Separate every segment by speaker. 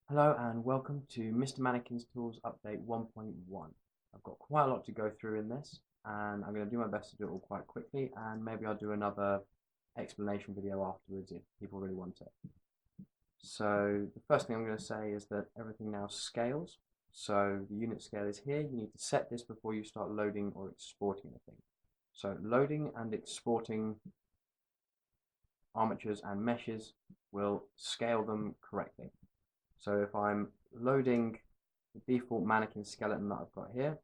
Speaker 1: Hello and welcome to Mr. Mannequins Tools Update 1.1. I've got quite a lot to go through in this and I'm going to do my best to do it all quite quickly, and maybe I'll do another explanation video afterwards if people really want it. So the first thing I'm going to say is that everything now scales. So the unit scale is here. You need to set this before you start loading or exporting anything. So loading and exporting armatures and meshes will scale them correctly. So if I'm loading the default mannequin skeleton that I've got here,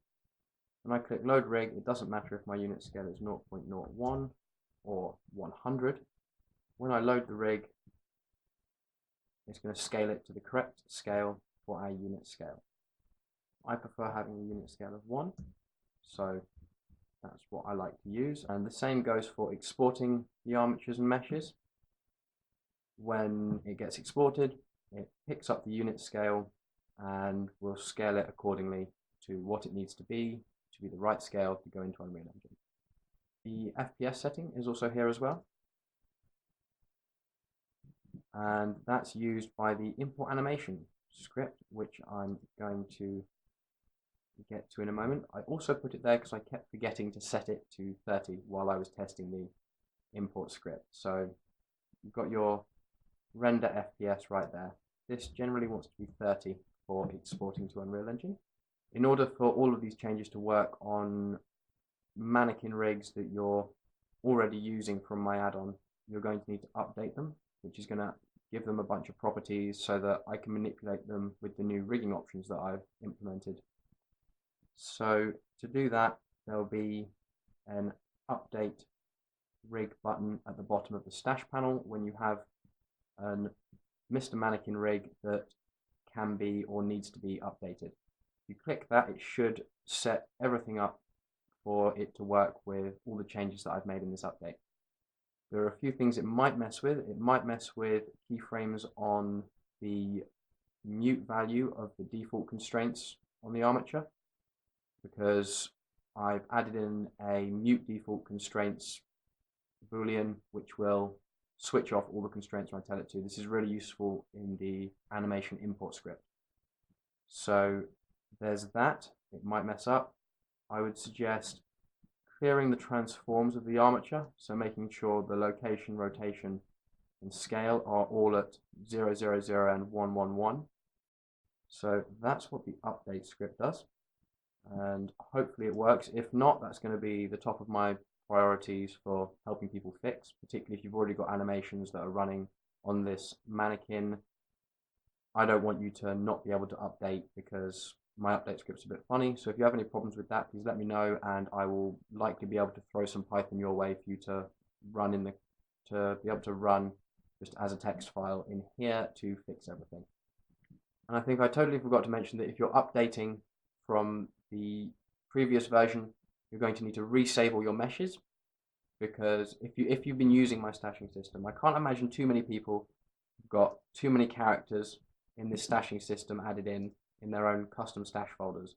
Speaker 1: when I click load rig, it doesn't matter if my unit scale is 0.01 or 100. When I load the rig, it's going to scale it to the correct scale for our unit scale. I prefer having a unit scale of 1, so that's what I like to use. And the same goes for exporting the armatures and meshes. When it gets exported, it picks up the unit scale and will scale it accordingly to what it needs to be the right scale to go into Unreal Engine. The FPS setting is also here as well, and that's used by the import animation script, which I'm going to get to in a moment. I also put it there because I kept forgetting to set it to 30 while I was testing the import script. So you've got your render FPS right there. This generally wants to be 30 for exporting to Unreal Engine. In order for all of these changes to work on mannequin rigs that you're already using from my add-on, you're going to need to update them, which is going to give them a bunch of properties so that I can manipulate them with the new rigging options that I've implemented. So to do that, there'll be an update rig button at the bottom of the stash panel when you have an Mr. Mannequin rig that can be or needs to be updated. If you click that, it should set everything up for it to work with all the changes that I've made in this update. There are a few things it might mess with. It might mess with keyframes on the mute value of the default constraints on the armature, because I've added in a mute default constraints boolean which will switch off all the constraints when I tell it to. This is really useful in the animation import script. So there's that. It might mess up. I would suggest clearing the transforms of the armature, so making sure the location, rotation, and scale are all at 0, 0, 0 and 1, 1, 1. So that's what the update script does, and hopefully it works. If not, that's going to be the top of my priorities for helping people fix, particularly if you've already got animations that are running on this mannequin. I don't want you to not be able to update because my update script's a bit funny. So if you have any problems with that, please let me know, and I will likely be able to throw some Python your way for you to run just as a text file in here to fix everything. And I think I totally forgot to mention that if you're updating from the previous version, you're going to need to resave all your meshes, because if you've been using my stashing system, I can't imagine too many people have got too many characters in this stashing system added in their own custom stash folders.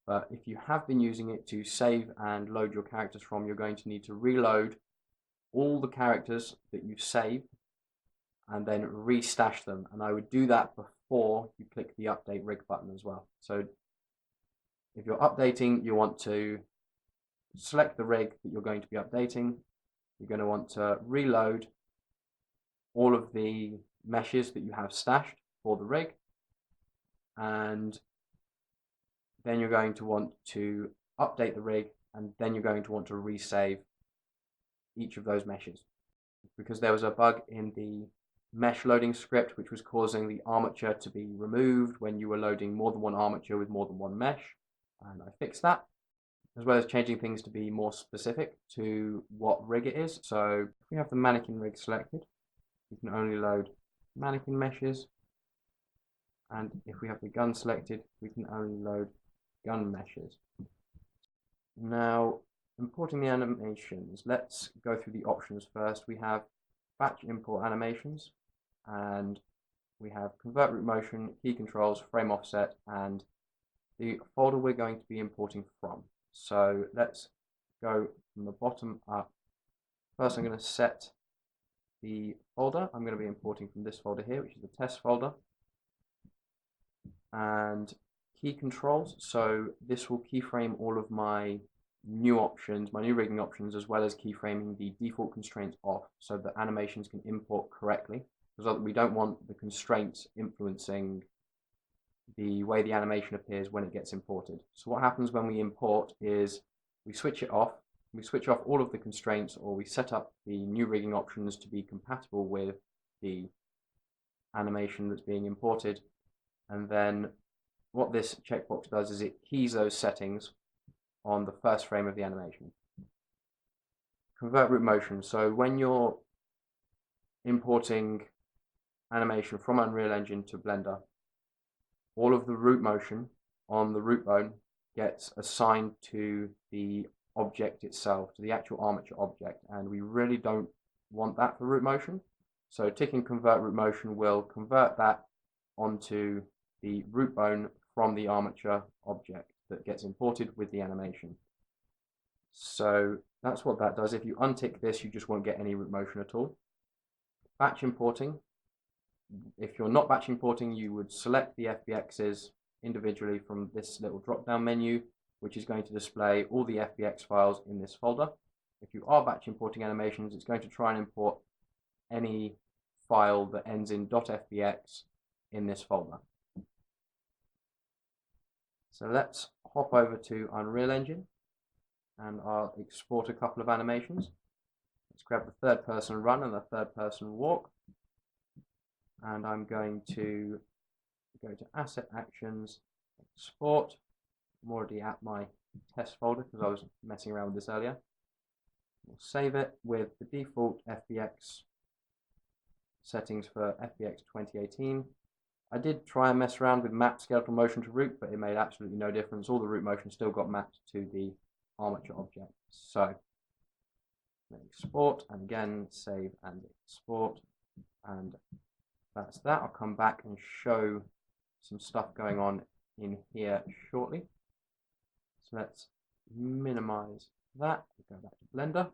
Speaker 1: But if you have been using it to save and load your characters from, you're going to need to reload all the characters that you've saved and then restash them. And I would do that before you click the update rig button as well. So if you're updating, you want to select the rig that you're going to be updating. You're going to want to reload all of the meshes that you have stashed for the rig, and then you're going to want to update the rig, and then you're going to want to resave each of those meshes, because there was a bug in the mesh loading script which was causing the armature to be removed when you were loading more than one armature with more than one mesh, and I fixed that, as well as changing things to be more specific to what rig it is. So if we have the mannequin rig selected, we can only load mannequin meshes, and if we have the gun selected, we can only load gun meshes. Now, importing the animations, let's go through the options first. We have batch import animations, and we have convert root motion, key controls, frame offset, and the folder we're going to be importing from. So let's go from the bottom up. First, I'm going to set the folder I'm going to be importing from this folder here, which is the test folder. and key controls. So this will keyframe all of my new options, my new rigging options, as well as keyframing the default constraints off so that animations can import correctly, because we don't want the constraints influencing the way the animation appears when it gets imported. So what happens when we import is we switch it off, we switch off all of the constraints, or we set up the new rigging options to be compatible with the animation that's being imported, and then what this checkbox does is it keys those settings on the first frame of the animation. Convert root motion. So when you're importing animation from Unreal Engine to Blender, all of the root motion on the root bone gets assigned to the object itself, to the actual armature object, and we really don't want that for root motion. So ticking convert root motion will convert that onto the root bone from the armature object that gets imported with the animation. So that's what that does. If you untick this, you just won't get any root motion at all. Batch importing. If you're not batch importing, you would select the FBXs individually from this little drop-down menu, which is going to display all the FBX files in this folder. If you are batch importing animations, it's going to try and import any file that ends in .fbx in this folder. So let's hop over to Unreal Engine and I'll export a couple of animations. Let's grab the third person run and the third person walk. And I'm going to go to Asset Actions, Export. I'm already at my test folder because I was messing around with this earlier. We'll save it with the default FBX settings for FBX 2018. I did try and mess around with map skeletal motion to root, but it made absolutely no difference. All the root motion still got mapped to the armature object. So export, and again save and export, and that's that. I'll come back and show some stuff going on in here shortly. So let's minimize that, go back to Blender,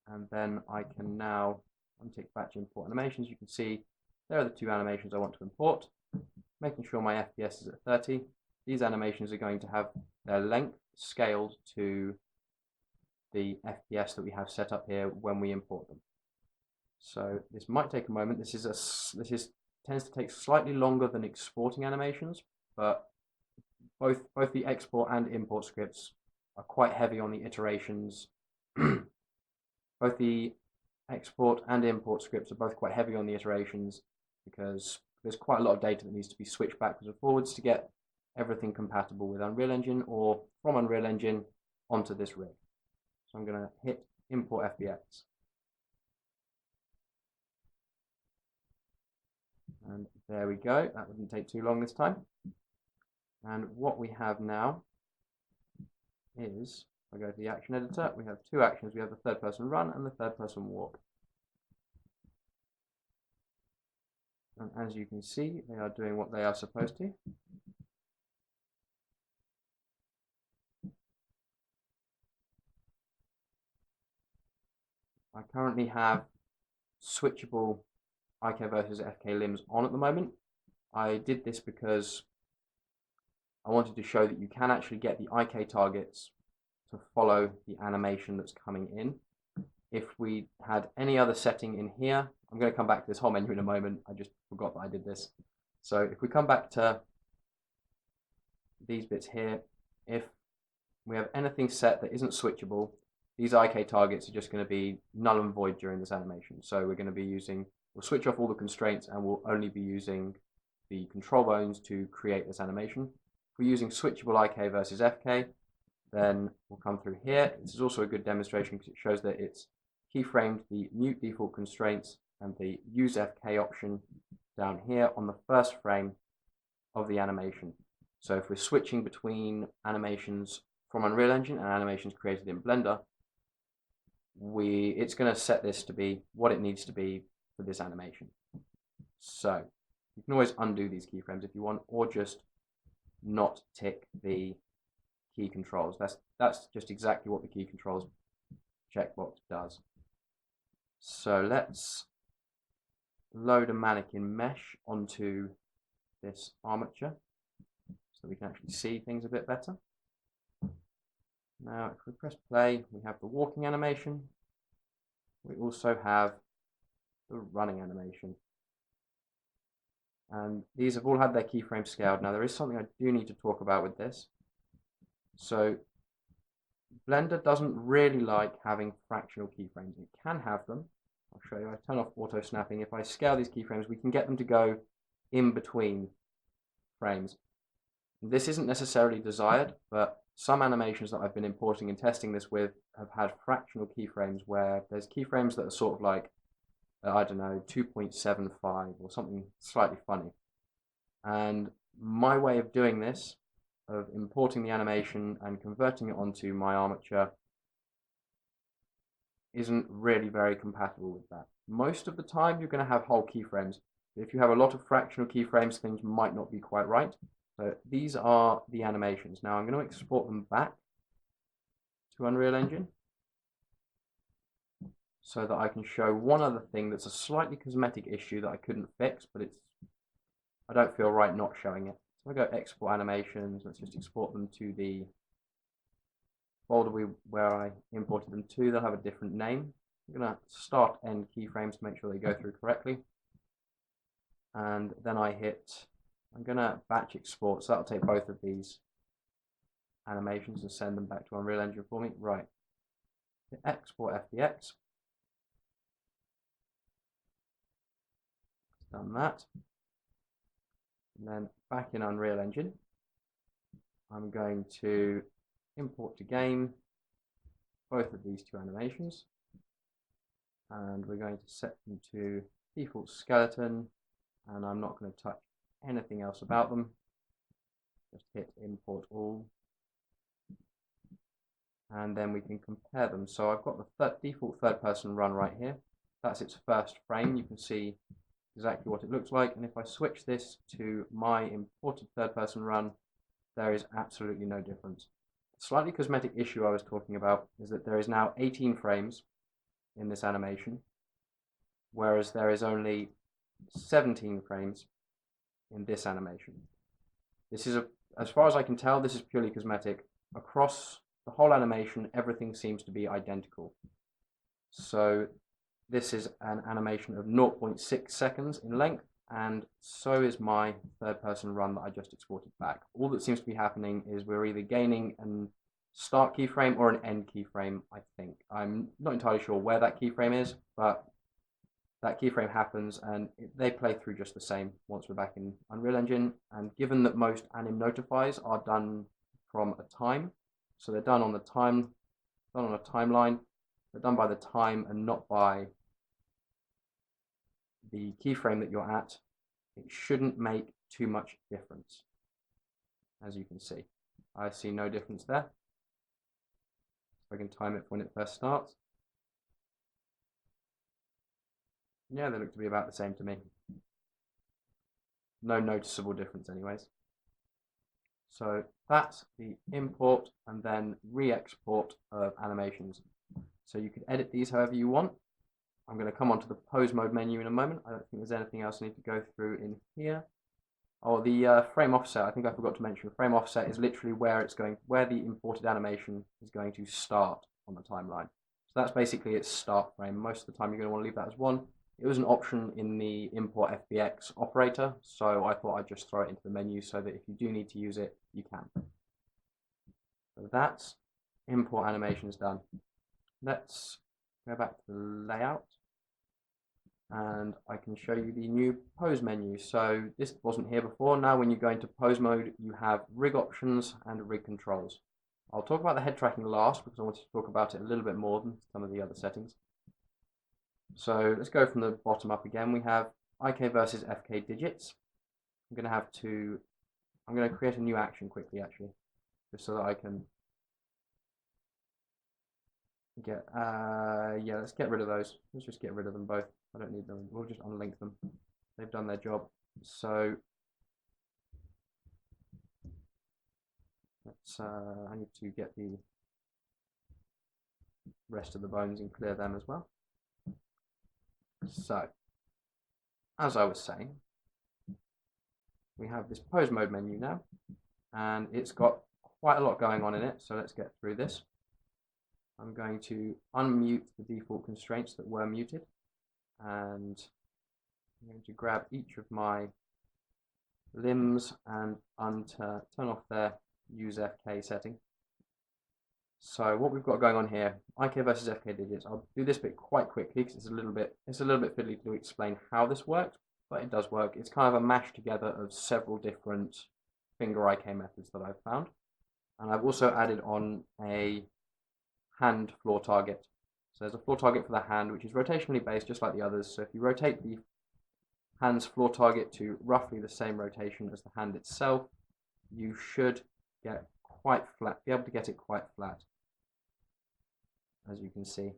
Speaker 1: and then I can now untick batch import animations. You can see there are the two animations I want to import, making sure my FPS is at 30. These animations are going to have their length scaled to the FPS that we have set up here when we import them. So this might take a moment. This tends to take slightly longer than exporting animations, but both the export and import scripts are quite heavy on the iterations. Both the export and import scripts are both quite heavy on the iterations because there's quite a lot of data that needs to be switched backwards and forwards to get everything compatible with Unreal Engine or from Unreal Engine onto this rig. So I'm going to hit import FBX. And there we go. That wouldn't take too long this time. And what we have now is, if I go to the action editor, we have two actions. We have the third person run and the third person walk. And as you can see, they are doing what they are supposed to. I currently have switchable Icare versus FK limbs on at the moment. I did this because I wanted to show that you can actually get the Icare targets to follow the animation that's coming in. If we had any other setting in here, I'm going to come back to this whole menu in a moment. I just forgot that I did this. So if we come back to these bits here, if we have anything set that isn't switchable, these Icare targets are just going to be null and void during this animation. So we're going to be using, we'll switch off all the constraints and we'll only be using the control bones to create this animation. If we're using switchable Icare versus FK, then we'll come through here. This is also a good demonstration because it shows that it's keyframed the mute default constraints and the use FK option down here on the first frame of the animation. So if we're switching between animations from Unreal Engine and animations created in Blender, it's going to set this to be what it needs to be for this animation. So you can always undo these keyframes if you want, or just not tick the key controls. That's just exactly what the key controls checkbox does. So let's load a mannequin mesh onto this armature. so we can actually see things a bit better. Now, if we press play, we have the walking animation. We also have the running animation. And these have all had their keyframes scaled. Now, there is something I do need to talk about with this. So, Blender doesn't really like having fractional keyframes. It can have them. I'll show you. I turn off auto snapping. If I scale these keyframes, we can get them to go in between frames. This isn't necessarily desired, but some animations that I've been importing and testing this with have had fractional keyframes where there's keyframes that are sort of like, I don't know, 2.75 or something slightly funny. And my way of doing this, of importing the animation and converting it onto my armature, isn't really very compatible with that. Most of the time you're going to have whole keyframes. If you have a lot of fractional keyframes, things might not be quite right. So these are the animations. Now I'm going to export them back to Unreal Engine so that I can show one other thing that's a slightly cosmetic issue that I couldn't fix, but I don't feel right not showing it. So I go export animations. Let's just export them to the folder where I imported them to. They'll have a different name. I'm going to start end keyframes to make sure they go through correctly. And then I'm going to batch export, so that'll take both of these animations and send them back to Unreal Engine for me. Right, export FBX. Done that. And then back in Unreal Engine, I'm going to import to game both of these two animations. And we're going to set them to default skeleton, and I'm not going to touch anything else about them. Just hit import all, and then we can compare them. So I've got the default third person run right here. That's its first frame. You can see exactly what it looks like, and if I switch this to my imported third person run, there is absolutely no difference. The slightly cosmetic issue I was talking about is that there is now 18 frames in this animation, whereas there is only 17 frames in this animation. This is, as far as I can tell, this is purely cosmetic. Across the whole animation, everything seems to be identical. So this is an animation of 0.6 seconds in length, and so is my third person run that I just exported back. All that seems to be happening is we're either gaining an start keyframe or an end keyframe, I think. I'm not entirely sure where that keyframe is, but that keyframe happens, and they play through just the same once we're back in Unreal Engine. And given that most anim notifies are done from a time, so they're done on the time, done on a timeline, they're done by the time and not by the keyframe that you're at, it shouldn't make too much difference. As you can see, I see no difference there. So I can time it when it first starts. Yeah, they look to be about the same to me. No noticeable difference anyways. So that's the import and then re-export of animations. So you can edit these however you want. I'm going to come onto the pose mode menu in a moment. I don't think there's anything else I need to go through in here. Oh, the frame offset, I think I forgot to mention. Frame offset is literally where the imported animation is going to start on the timeline. So that's basically its start frame. Most of the time you're going to want to leave that as 1. It was an option in the import FBX operator, so I thought I'd just throw it into the menu so that if you do need to use it, you can. So that's import animations done. Let's go back to the layout, and I can show you the new pose menu. So this wasn't here before. Now when you go into pose mode, you have rig options and rig controls. I'll talk about the head tracking last because I wanted to talk about it a little bit more than some of the other settings. So let's go from the bottom up again. We have IK versus FK digits. I'm going to create a new action quickly actually, just so that I can get, yeah, let's get rid of those. Let's just get rid of them both. I don't need them. We'll just unlink them. They've done their job. So let's, I need to get the rest of the bones and clear them as well. So, as I was saying, we have this pose mode menu now. and it's got quite a lot going on in it, so let's get through this. I'm going to unmute the default constraints that were muted, and I'm going to grab each of my limbs and turn off their use FK setting. So what we've got going on here, IK versus FK digits. I'll do this bit quite quickly because it's a little bit fiddly to explain how this works, but it does work. It's kind of a mash together of several different finger IK methods that I've found, and I've also added on a hand floor target. So there's a floor target for the hand, which is rotationally based, just like the others. So if you rotate the hand's floor target to roughly the same rotation as the hand itself, you should get quite flat, be able to get it quite flat, as you can see.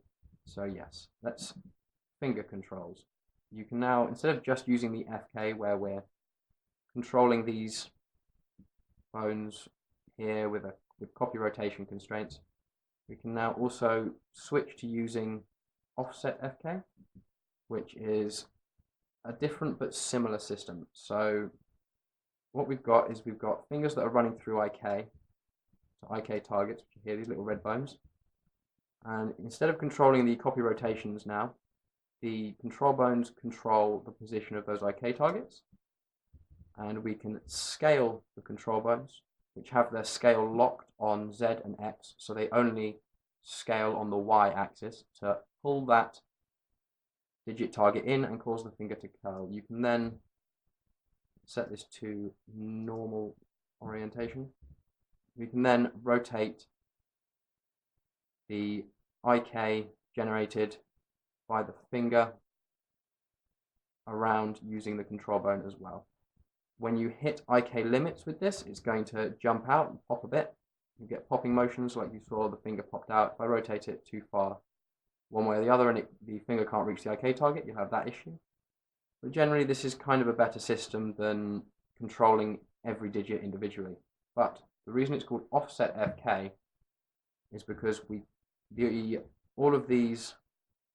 Speaker 1: So yes, that's finger controls. You can now, instead of just using the FK where we're controlling these bones here with copy rotation constraints, we can now also switch to using offset FK, which is a different but similar system. So what we've got is we've got fingers that are running through IK, so IK targets, which are here, these little red bones. And instead of controlling the copy rotations now, the control bones control the position of those IK targets. And we can scale the control bones, which have their scale locked on Z and X, so they only scale on the Y axis to pull that digit target in and cause the finger to curl. You can then set this to normal orientation. We can then rotate the IK generated by the finger around using the control bone as well. When you hit IK limits with this, it's going to jump out and pop a bit. You get popping motions like you saw, the finger popped out. If I rotate it too far one way or the other and the finger can't reach the IK target, you'll have that issue. But generally this is kind of a better system than controlling every digit individually. But the reason it's called offset FK is because all of these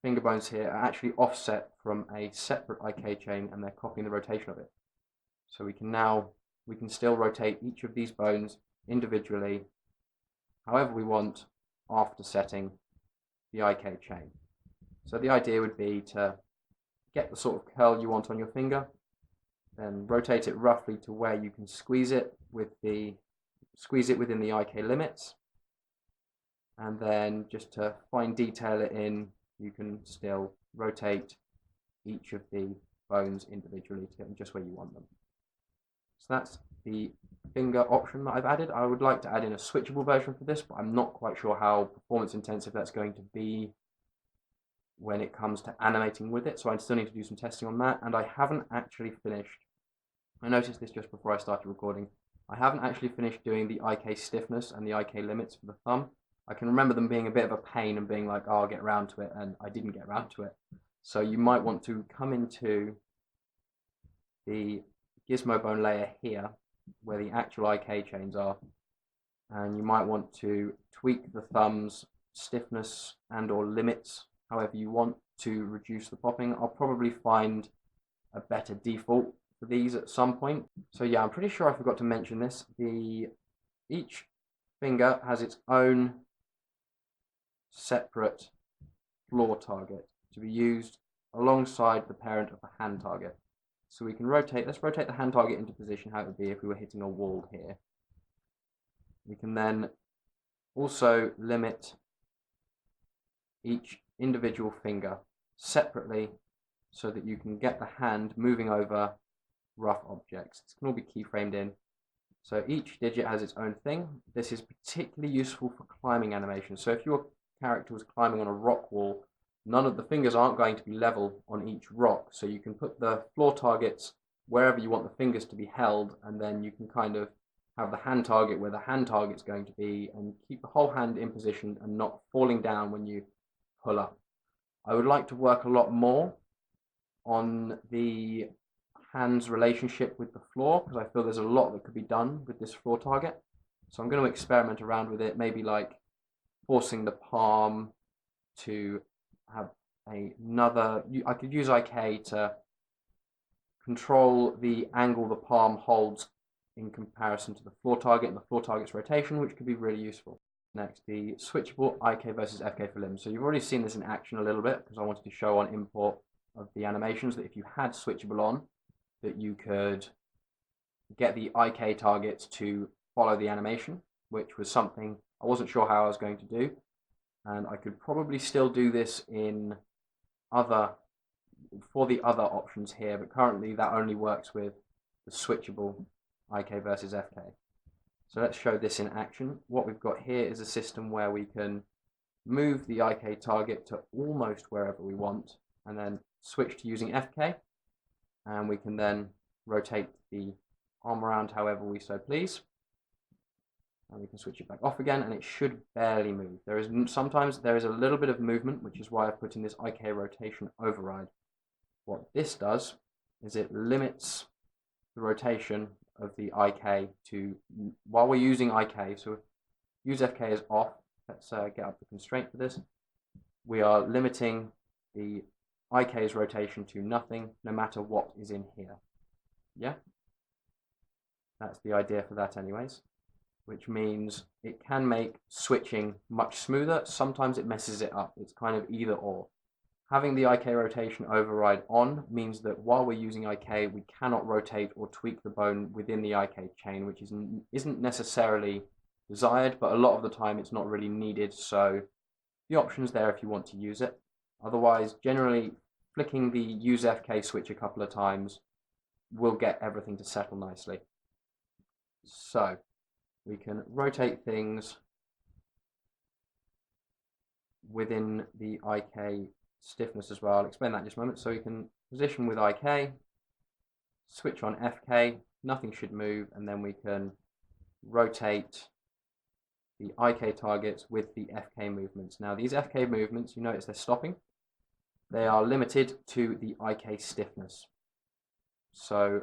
Speaker 1: finger bones here are actually offset from a separate IK chain, and they're copying the rotation of it. So we can still rotate each of these bones individually however we want after setting the IK chain. So the idea would be to get the sort of curl you want on your finger, then rotate it roughly to where you can squeeze it within the IK limits, and then just to fine detail it in, you can still rotate each of the bones individually to get them just where you want them. So that's the finger option that I've added. I would like to add in a switchable version for this, but I'm not quite sure how performance intensive that's going to be when it comes to animating with it, so I still need to do some testing on that. And I haven't actually finished, I noticed this just before I started recording, I haven't actually finished doing the IK stiffness and the IK limits for the thumb. I can remember them being a bit of a pain and being like, oh, I'll get around to it, and I didn't get around to it. So you might want to come into the gizmo bone layer here, where the actual IK chains are, and you might want to tweak the thumb's stiffness and or limits however you want to reduce the popping. I'll probably find a better default for these at some point. So yeah, I'm pretty sure I forgot to mention this. Each finger has its own separate floor target to be used alongside the parent of the hand target. So we can let's rotate the hand target into position how it would be if we were hitting a wall here. We can then also limit each individual finger separately so that you can get the hand moving over rough objects. This can all be keyframed in. So each digit has its own thing. This is particularly useful for climbing animations. So if your character was climbing on a rock wall, none of the fingers aren't going to be level on each rock. So you can put the floor targets wherever you want the fingers to be held, and then you can kind of have the hand target where the hand target's going to be and keep the whole hand in position and not falling down when you pull up. I would like to work a lot more on the hand's relationship with the floor, because I feel there's a lot that could be done with this floor target. So I'm going to experiment around with it, maybe like forcing the palm to have I could use IK to control the angle the palm holds in comparison to the floor target and the floor target's rotation, which could be really useful. Next, the switchable IK versus FK for limbs. So you've already seen this in action a little bit because I wanted to show on import of the animations that if you had switchable on, that you could get the IK targets to follow the animation, which was something I wasn't sure how I was going to do. And I could probably still do this in for the other options here, but currently that only works with the switchable IK versus FK. So let's show this in action. What we've got here is a system where we can move the IK target to almost wherever we want and then switch to using FK, and we can then rotate the arm around however we so please, and we can switch it back off again and it should barely move. Sometimes there is a little bit of movement, which is why I've put in this IK rotation override. What this does is it limits the rotation of the IK to, while we're using IK, so use FK as off, let's get up the constraint for this, we are limiting the IK's rotation to nothing no matter what is in here. Yeah? That's the idea for that anyways, which means it can make switching much smoother. Sometimes it messes it up. It's kind of either or. Having the IK rotation override on means that while we're using IK, we cannot rotate or tweak the bone within the IK chain, which isn't necessarily desired, but a lot of the time it's not really needed. So the option's there if you want to use it. Otherwise, generally, flicking the use FK switch a couple of times will get everything to settle nicely. So we can rotate things within the IK stiffness as well. I'll explain that in just a moment. So we can position with IK, switch on FK, nothing should move, and then we can rotate the IK targets with the FK movements. Now these FK movements, you notice they're stopping. They are limited to the IK stiffness. So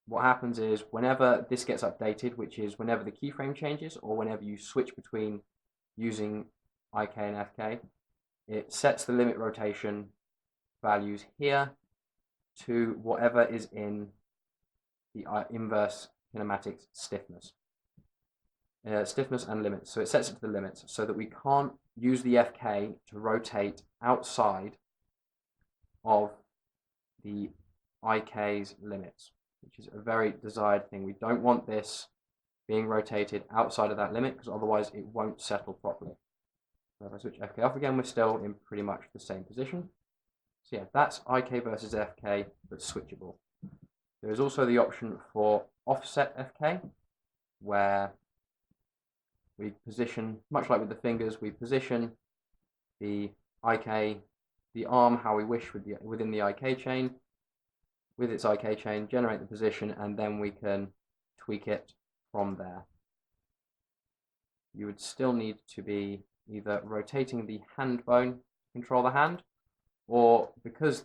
Speaker 1: what happens is whenever this gets updated, which is whenever the keyframe changes or whenever you switch between using IK and FK, it sets the limit rotation values here to whatever is in the inverse kinematics stiffness. Stiffness and limits. So it sets it to the limits so that we can't use the FK to rotate outside of the IK's limits, which is a very desired thing. We don't want this being rotated outside of that limit because otherwise it won't settle properly. So if I switch FK off again, we're still in pretty much the same position. So yeah, that's IK versus FK, but switchable. There is also the option for offset FK, where we position, much like with the fingers, we position the IK, the arm how we wish within the IK chain, with its IK chain, generate the position, and then we can tweak it from there. You would still need to be either rotating the hand bone to control the hand, or because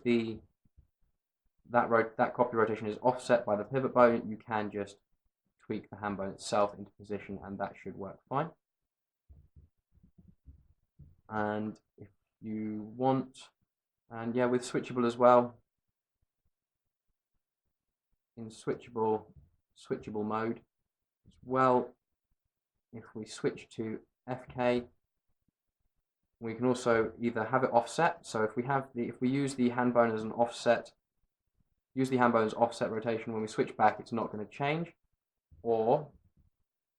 Speaker 1: that copy rotation is offset by the pivot bone, you can just tweak the hand bone itself into position and that should work fine. And if you want, and yeah, with switchable as well, in switchable mode as well, if we switch to FK, we can also either have it offset. So if we use the hand bone as an offset, use the hand bone as offset rotation, when we switch back, it's not going to change. Or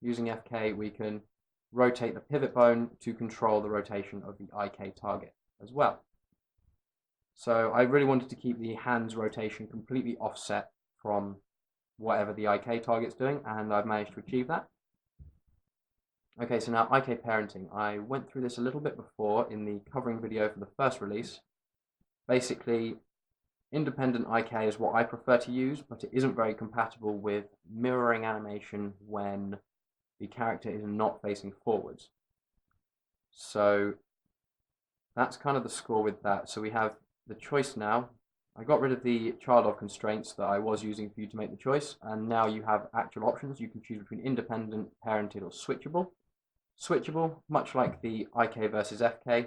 Speaker 1: using FK, we can rotate the pivot bone to control the rotation of the IK target as well. So I really wanted to keep the hand's rotation completely offset from whatever the IK target's doing, and I've managed to achieve that. Okay, so now IK parenting. I went through this a little bit before in the covering video for the first release. Basically, independent IK is what I prefer to use, but it isn't very compatible with mirroring animation when the character is not facing forwards. So that's kind of the score with that. So we have the choice now. I got rid of the child of constraints that I was using for you to make the choice, and now you have actual options. You can choose between independent, parented, or switchable. Switchable, much like the IK versus FK,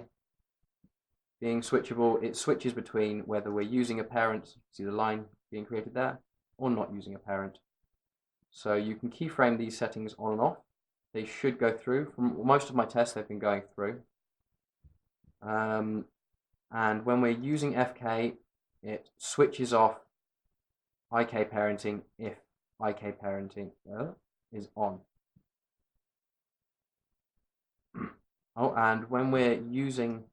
Speaker 1: being switchable, it switches between whether we're using a parent, see the line being created there, or not using a parent. So you can keyframe these settings on and off. They should go through. From most of my tests, they've been going through. And when we're using FK, it switches off IK parenting if IK parenting is on. Oh, and when we're using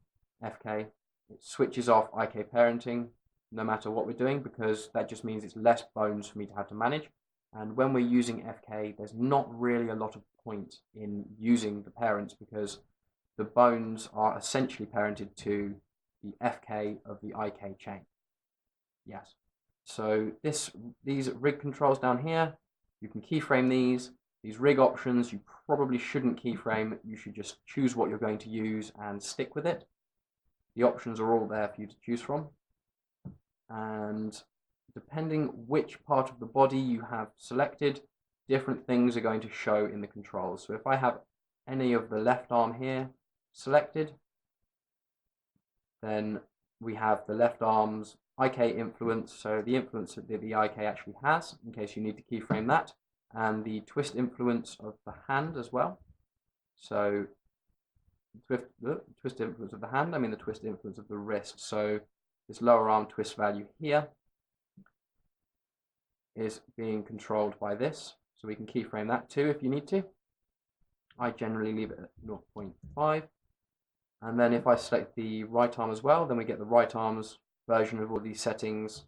Speaker 1: FK, it switches off IK parenting no matter what we're doing, because that just means it's less bones for me to have to manage. And when we're using FK, there's not really a lot of point in using the parents, because the bones are essentially parented to the FK of the IK chain. Yes. So these rig controls down here, you can keyframe these. These rig options, you probably shouldn't keyframe. You should just choose what you're going to use and stick with it. The options are all there for you to choose from. And depending which part of the body you have selected, different things are going to show in the controls. So if I have any of the left arm here selected, then we have the left arm's IK influence, so the influence that the IK actually has, in case you need to keyframe that, and the twist influence of the hand as well. So twist influence of the hand, I mean the twist influence of the wrist. So this lower arm twist value here is being controlled by this, so we can keyframe that too if you need to. I generally leave it at 0.5. And then if I select the right arm as well, then we get the right arm's version of all these settings.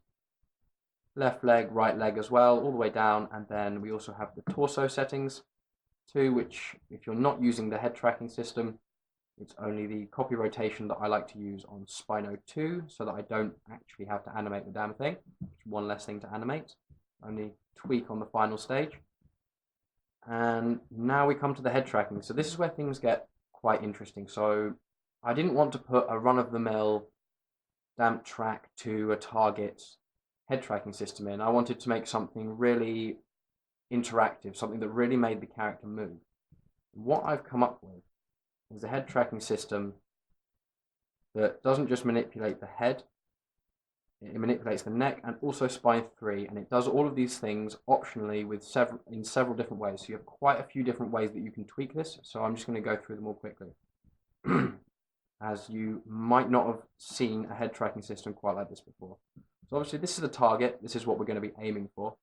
Speaker 1: Left leg, right leg as well, all the way down. And then we also have the torso settings too, which if you're not using the head tracking system, it's only the copy rotation that I like to use on Spino 2, so that I don't actually have to animate the damn thing. It's one less thing to animate, only tweak on the final stage. And now we come to the head tracking. So this is where things get quite interesting. So I didn't want to put a run-of-the-mill damp track to a target head tracking system in. I wanted to make something really interactive, something that really made the character move. What I've come up with is a head tracking system that doesn't just manipulate the head, it manipulates the neck and also spine 3, and it does all of these things optionally with in several different ways. So you have quite a few different ways that you can tweak this, so I'm just going to go through them all quickly. As you might not have seen a head tracking system quite like this before. So obviously this is the target, this is what we're going to be aiming for.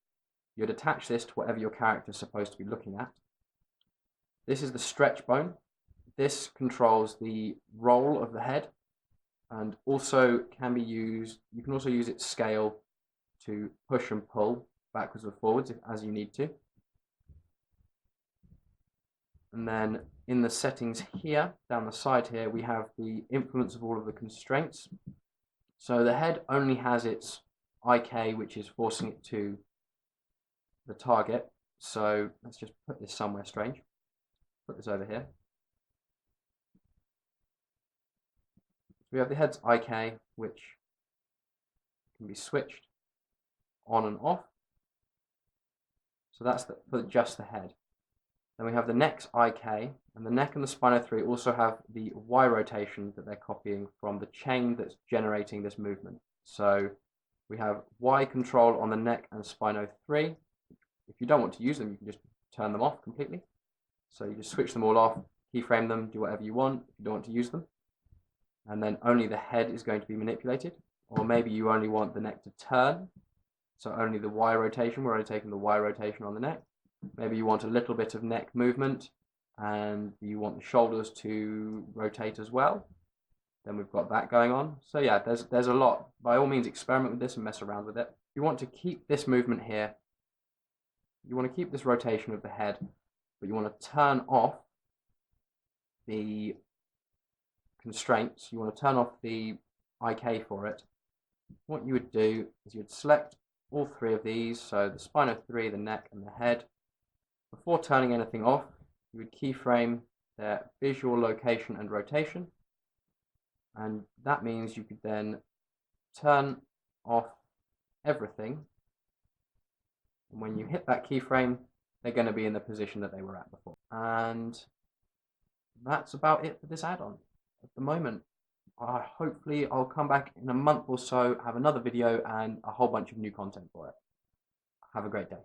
Speaker 1: You'd attach this to whatever your character is supposed to be looking at. This is the stretch bone. This controls the roll of the head, and also can be used, you can also use its scale to push and pull backwards or forwards as you need to. And then in the settings here, down the side here, we have the influence of all of the constraints. So the head only has its IK, which is forcing it to the target. So let's just put this somewhere strange. Put this over here. We have the head's IK, which can be switched on and off. So that's for just the head. Then we have the neck's IK, and the neck and the Spino 3 also have the Y rotation that they're copying from the chain that's generating this movement. So we have Y control on the neck and Spino 3. If you don't want to use them, you can just turn them off completely. So you just switch them all off, keyframe them, do whatever you want if you don't want to use them. And then only the head is going to be manipulated. Or maybe you only want the neck to turn, so only the Y rotation, we're only taking the Y rotation on the neck. Maybe you want a little bit of neck movement and you want the shoulders to rotate as well. Then we've got that going on. So yeah, there's a lot. By all means, experiment with this and mess around with it. You want to keep this movement here. You want to keep this rotation of the head, but you want to turn off the constraints. You want to turn off the IK for it. What you would do is you would select all 3 of these, so the Spino 3, the neck and the head. Before turning anything off, you would keyframe their visual location and rotation, and that means you could then turn off everything, and when you hit that keyframe, they're going to be in the position that they were at before. And that's about it for this add-on at the moment. Hopefully I'll come back in a month or so, have another video and a whole bunch of new content for it. Have a great day.